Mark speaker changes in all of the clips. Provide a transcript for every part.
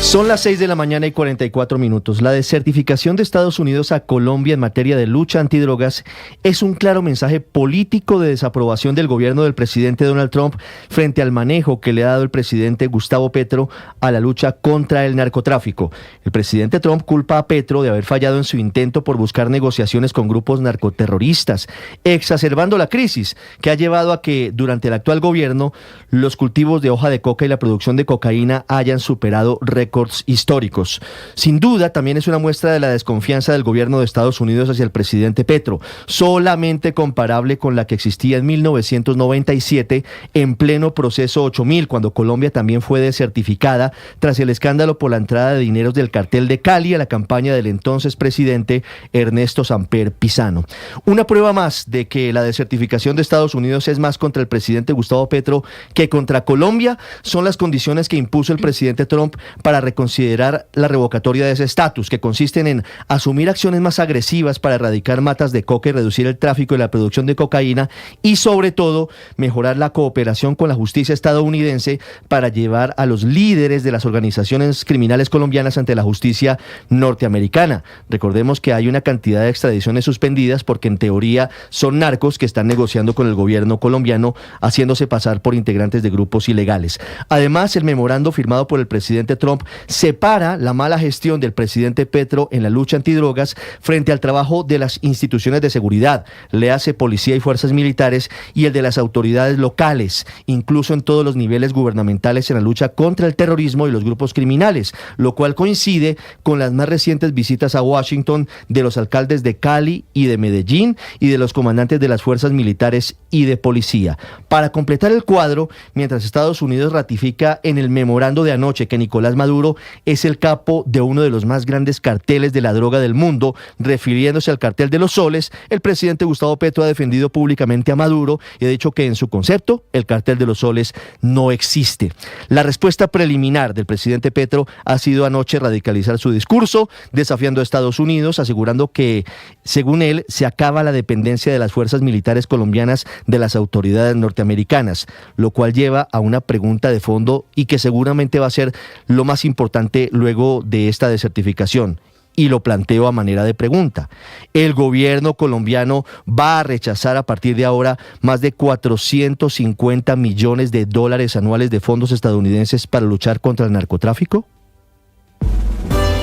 Speaker 1: Son las 6 de la mañana y 44 minutos. La desertificación de Estados Unidos a Colombia en materia de lucha antidrogas es un claro mensaje político de desaprobación del gobierno del presidente Donald Trump frente al manejo que le ha dado el presidente Gustavo Petro a la lucha contra el narcotráfico. El presidente Trump culpa a Petro de haber fallado en su intento por buscar negociaciones con grupos narcoterroristas, exacerbando la crisis que ha llevado a que durante el actual gobierno los cultivos de hoja de coca y la producción de cocaína hayan superado récords históricos. Sin duda, también es una muestra de la desconfianza del gobierno de Estados Unidos hacia el presidente Petro, solamente comparable con la que existía en 1997 en pleno proceso 8000, cuando Colombia también fue desertificada tras el escándalo por la entrada de dineros del cartel de Cali a la campaña del entonces presidente Ernesto Samper Pizano. Una prueba más de que la desertificación de Estados Unidos es más contra el presidente Gustavo Petro que contra Colombia son las condiciones que impuso el presidente Trump para reconsiderar la revocatoria de ese estatus, que consisten en asumir acciones más agresivas para erradicar matas de coca y reducir el tráfico y la producción de cocaína, y sobre todo mejorar la cooperación con la justicia estadounidense para llevar a los líderes de las organizaciones criminales colombianas ante la justicia norteamericana. Recordemos que hay una cantidad de extradiciones suspendidas porque en teoría son narcos que están negociando con el gobierno colombiano, haciéndose pasar por integrantes de grupos ilegales. Además, el memorando firmado por el presidente Trump separa la mala gestión del presidente Petro en la lucha antidrogas frente al trabajo de las instituciones de seguridad, léase policía y fuerzas militares, y el de las autoridades locales, incluso en todos los niveles gubernamentales en la lucha contra el terrorismo y los grupos criminales, lo cual coincide con las más recientes visitas a Washington de los alcaldes de Cali y de Medellín y de los comandantes de las fuerzas militares y de policía. Para completar el cuadro, mientras Estados Unidos ratifica en el memorando de anoche que Nicolás Maduro es el capo de uno de los más grandes carteles de la droga del mundo, refiriéndose al cartel de los soles, el presidente Gustavo Petro ha defendido públicamente a Maduro y ha dicho que en su concepto el cartel de los soles no existe. La respuesta preliminar del presidente Petro ha sido anoche radicalizar su discurso, desafiando a Estados Unidos, asegurando que, según él, se acaba la dependencia de las fuerzas militares colombianas de las autoridades norteamericanas, lo cual lleva a una pregunta de fondo y que seguramente va a ser lo más importante luego de esta desertificación. Y lo planteo a manera de pregunta. ¿El gobierno colombiano va a rechazar a partir de ahora más de 450 millones de dólares anuales de fondos estadounidenses para luchar contra el narcotráfico?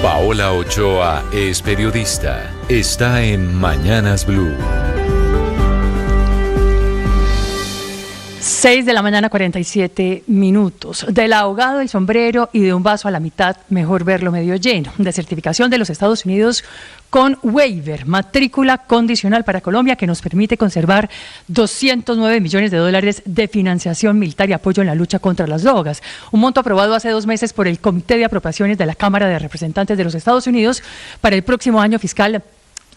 Speaker 2: Paola Ochoa es periodista. Está en Mañanas Blue.
Speaker 3: 6 de la mañana, 47 minutos. Del ahogado el sombrero y de un vaso a la mitad, mejor verlo medio lleno. Desertificación de los Estados Unidos con waiver, matrícula condicional para Colombia, que nos permite conservar 209 millones de dólares de financiación militar y apoyo en la lucha contra las drogas. Un monto aprobado hace 2 meses por el Comité de Apropiaciones de la Cámara de Representantes de los Estados Unidos para el próximo año fiscal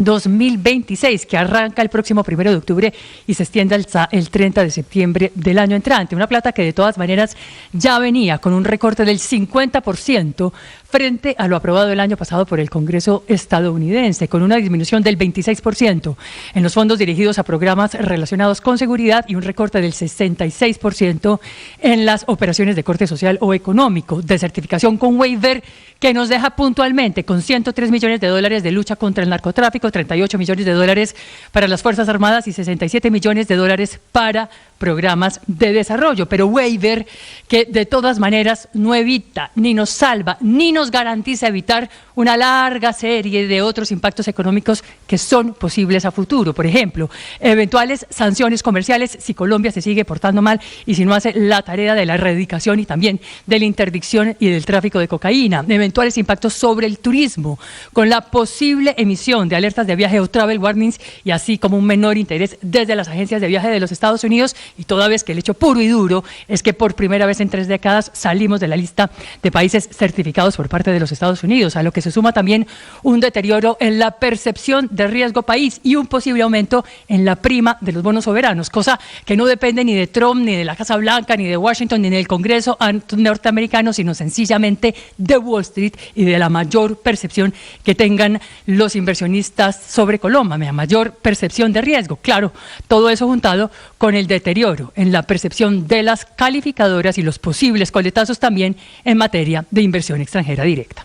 Speaker 3: 2026, que arranca el próximo 1 de octubre y se extiende hasta el 30 de septiembre del año entrante. Una plata que de todas maneras ya venía con un recorte del 50% frente a lo aprobado el año pasado por el Congreso estadounidense, con una disminución del 26% en los fondos dirigidos a programas relacionados con seguridad y un recorte del 66% en las operaciones de corte social o económico. Desertificación con waiver que nos deja puntualmente con 103 millones de dólares de lucha contra el narcotráfico, 38 millones de dólares para las Fuerzas Armadas y 67 millones de dólares para programas de desarrollo, pero waiver que de todas maneras no evita, ni nos salva, ni nos garantiza evitar una larga serie de otros impactos económicos que son posibles a futuro. Por ejemplo, eventuales sanciones comerciales si Colombia se sigue portando mal y si no hace la tarea de la erradicación y también de la interdicción y del tráfico de cocaína. Eventuales impactos sobre el turismo, con la posible emisión de alertas de viaje o travel warnings y así como un menor interés desde las agencias de viaje de los Estados Unidos, y toda vez que el hecho puro y duro es que por primera vez en 3 décadas salimos de la lista de países certificados por parte de los Estados Unidos, a lo que se suma también un deterioro en la percepción de riesgo país y un posible aumento en la prima de los bonos soberanos, cosa que no depende ni de Trump, ni de la Casa Blanca, ni de Washington, ni del Congreso norteamericano, sino sencillamente de Wall Street y de la mayor percepción que tengan los inversionistas sobre Colombia, mayor percepción de riesgo. Claro, todo eso juntado con el deterioro deterioro en la percepción de las calificadoras y los posibles coletazos también en materia de inversión extranjera directa.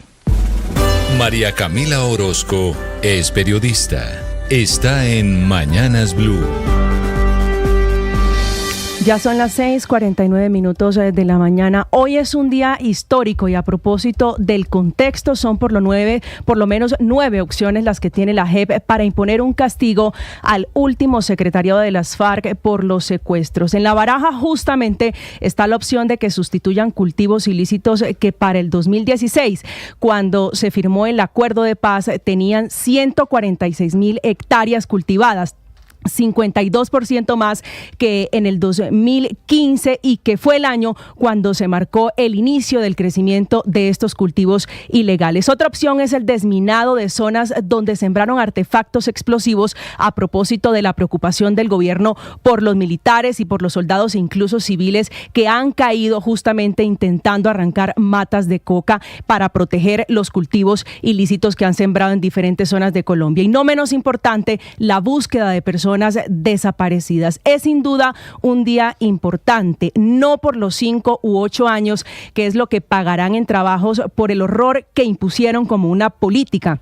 Speaker 2: María Camila Orozco es periodista. Está en Mañanas Blue.
Speaker 4: Ya son las 6:49 de la mañana. Hoy es un día histórico y a propósito del contexto son por lo menos 9 opciones las que tiene la JEP para imponer un castigo al último secretariado de las FARC por los secuestros. En la baraja justamente está la opción de que sustituyan cultivos ilícitos que para el 2016, cuando se firmó el acuerdo de paz, tenían 146.000 hectáreas cultivadas. 52% más que en el 2015 y que fue el año cuando se marcó el inicio del crecimiento de estos cultivos ilegales. Otra opción es el desminado de zonas donde sembraron artefactos explosivos a propósito de la preocupación del gobierno por los militares y por los soldados e incluso civiles que han caído justamente intentando arrancar matas de coca para proteger los cultivos ilícitos que han sembrado en diferentes zonas de Colombia. Y no menos importante, la búsqueda de personas desaparecidas. Es sin duda un día importante, no por los 5 u 8 años, que es lo que pagarán en trabajos por el horror que impusieron como una política,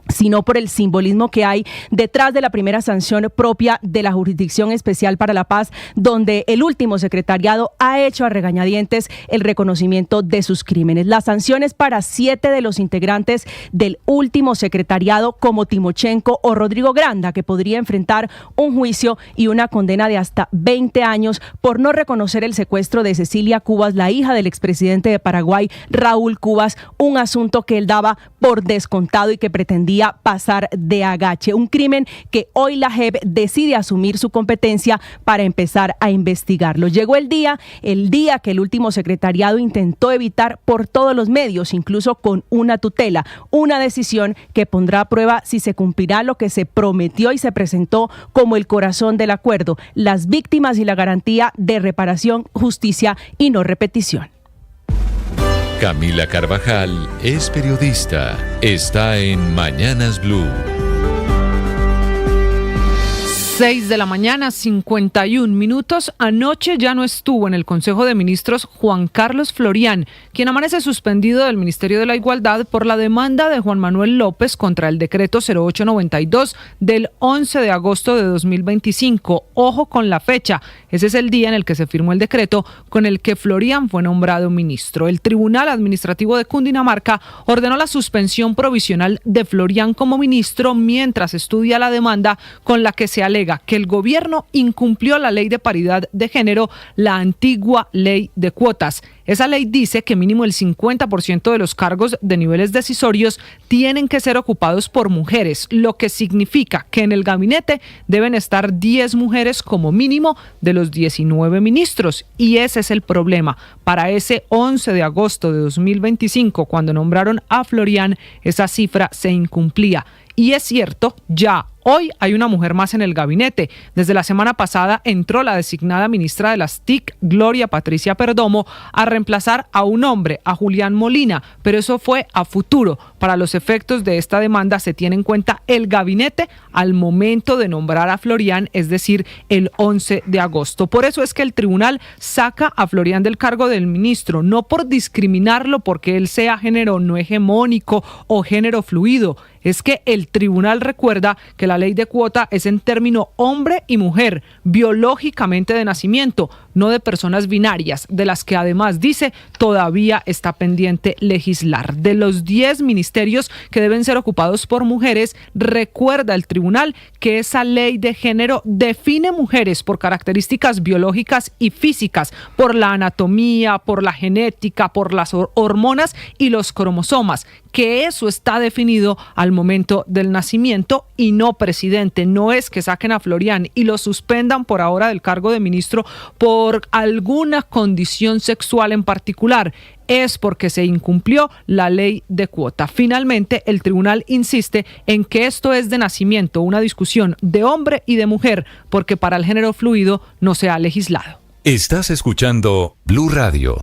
Speaker 4: sino por el simbolismo que hay detrás de la primera sanción propia de la Jurisdicción Especial para la Paz, donde el último secretariado ha hecho a regañadientes el reconocimiento de sus crímenes. Las sanciones para 7 de los integrantes del último secretariado, como Timochenko o Rodrigo Granda, que podría enfrentar un juicio y una condena de hasta 20 años por no reconocer el secuestro de Cecilia Cubas, la hija del expresidente de Paraguay, Raúl Cubas, un asunto que él daba por descontado y que pretendía pasar de agache. Un crimen que hoy la JEP decide asumir su competencia para empezar a investigarlo. Llegó el día que el último secretariado intentó evitar por todos los medios, incluso con una tutela, una decisión que pondrá a prueba si se cumplirá lo que se prometió y se presentó como el corazón del acuerdo, las víctimas y la garantía de reparación, justicia y no repetición.
Speaker 2: Camila Carvajal es periodista. Está en Mañanas Blue.
Speaker 5: 6 de la mañana, 51 minutos. Anoche ya no estuvo en el Consejo de Ministros Juan Carlos Florián, quien amanece suspendido del Ministerio de la Igualdad por la demanda de Juan Manuel López contra el decreto 0892 del 11 de agosto de 2025. Ojo con la fecha. Ese es el día en el que se firmó el decreto con el que Florián fue nombrado ministro. El Tribunal Administrativo de Cundinamarca ordenó la suspensión provisional de Florián como ministro mientras estudia la demanda con la que se alega que el gobierno incumplió la ley de paridad de género, la antigua ley de cuotas. Esa ley dice que mínimo el 50% de los cargos de niveles decisorios tienen que ser ocupados por mujeres, lo que significa que en el gabinete deben estar 10 mujeres como mínimo de los 19 ministros. Y ese es el problema. Para ese 11 de agosto de 2025, cuando nombraron a Florián, esa cifra se incumplía. Y es cierto, ya hoy hay una mujer más en el gabinete. Desde la semana pasada entró la designada ministra de las TIC, Gloria Patricia Perdomo, a reemplazar a un hombre, a Julián Molina, pero eso fue a futuro. Para los efectos de esta demanda se tiene en cuenta el gabinete al momento de nombrar a Florián, es decir, el 11 de agosto. Por eso es que el tribunal saca a Florián del cargo del ministro, no por discriminarlo porque él sea género no hegemónico o género fluido. Es que el tribunal recuerda que la ley de cuota es en término hombre y mujer, biológicamente de nacimiento, no de personas binarias, de las que además dice todavía está pendiente legislar. De los 10 ministerios que deben ser ocupados por mujeres, recuerda el tribunal que esa ley de género define mujeres por características biológicas y físicas, por la anatomía, por la genética, por las hormonas y los cromosomas, que eso está definido al momento del nacimiento y no presidente. No es que saquen a Florián y lo suspendan por ahora del cargo de ministro por alguna condición sexual en particular. Es porque se incumplió la ley de cuota. Finalmente, el tribunal insiste en que esto es de nacimiento, una discusión de hombre y de mujer, porque para el género fluido no se ha legislado.
Speaker 2: Estás escuchando Blue Radio.